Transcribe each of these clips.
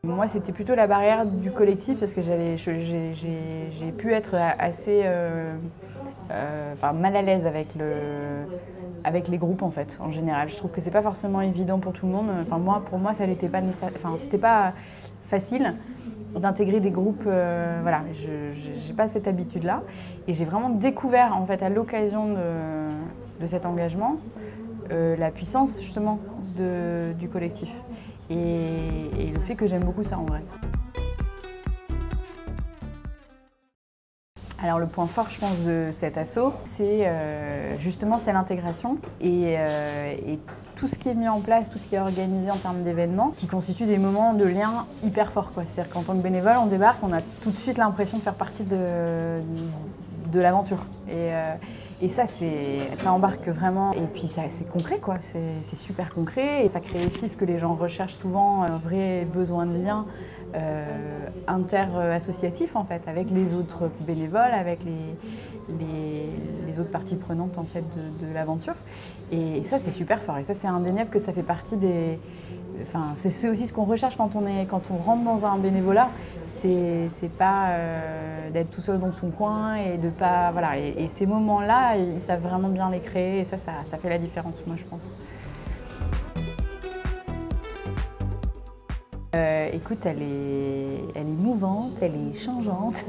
Moi, c'était plutôt la barrière du collectif parce que j'ai pu être assez mal à l'aise avec les groupes en fait, en général. Je trouve que c'est pas forcément évident pour tout le monde. Pour moi, ça n'était pas c'était pas facile d'intégrer des groupes. Voilà, j'ai pas cette habitude-là et j'ai vraiment découvert en fait à l'occasion de cet engagement la puissance justement du collectif et le fait que j'aime beaucoup ça en vrai. Alors le point fort, je pense, de cet asso, c'est justement l'intégration et tout ce qui est mis en place, tout ce qui est organisé en termes d'événements, qui constituent des moments de lien hyper forts. C'est-à-dire qu'en tant que bénévole, on débarque, on a tout de suite l'impression de faire partie de l'aventure. Et ça embarque vraiment. Et puis c'est concret, quoi. C'est super concret et ça crée aussi ce que les gens recherchent souvent, un vrai besoin de lien inter-associatif en fait, avec les autres bénévoles, avec les autres parties prenantes en fait de l'aventure. Et ça c'est super fort et ça c'est indéniable que ça fait partie des... c'est aussi ce qu'on recherche quand on rentre dans un bénévolat, c'est pas d'être tout seul dans son coin et de pas... Voilà. Et ces moments-là, ils savent vraiment bien les créer et ça fait la différence, moi je pense. Écoute, elle est mouvante, elle est changeante.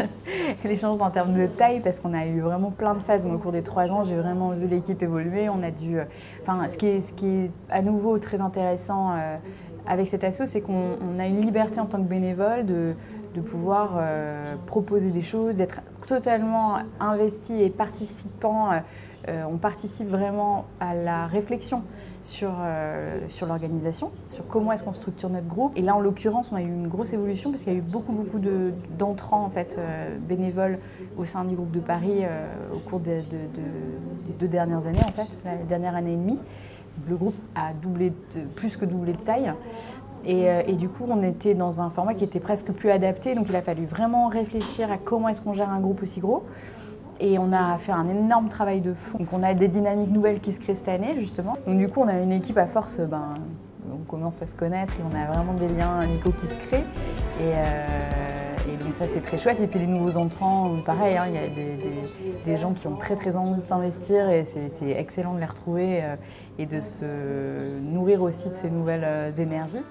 Elle est changeante en termes de taille parce qu'on a eu vraiment plein de phases. Au cours des 3 ans, j'ai vraiment vu l'équipe évoluer. On a dû, ce qui est à nouveau très intéressant avec cet asso, c'est qu'on a une liberté en tant que bénévole de pouvoir proposer des choses, d'être totalement investi et participant. On participe vraiment à la réflexion sur l'organisation, sur comment est-ce qu'on structure notre groupe. Et là, en l'occurrence, on a eu une grosse évolution parce qu'il y a eu beaucoup d'entrants en fait, bénévoles au sein du groupe de Paris au cours des 2 dernières années, en fait, la dernière année et demie. Le groupe a plus que doublé de taille. Et du coup, on était dans un format qui était presque plus adapté. Donc, il a fallu vraiment réfléchir à comment est-ce qu'on gère un groupe aussi gros. Et on a fait un énorme travail de fond. Donc on a des dynamiques nouvelles qui se créent cette année, justement. Donc du coup, on a une équipe à force, on commence à se connaître et on a vraiment des liens amicaux qui se créent. Et donc ça, c'est très chouette. Et puis les nouveaux entrants, pareil, il y a des gens qui ont très envie de s'investir et c'est excellent de les retrouver et de se nourrir aussi de ces nouvelles énergies.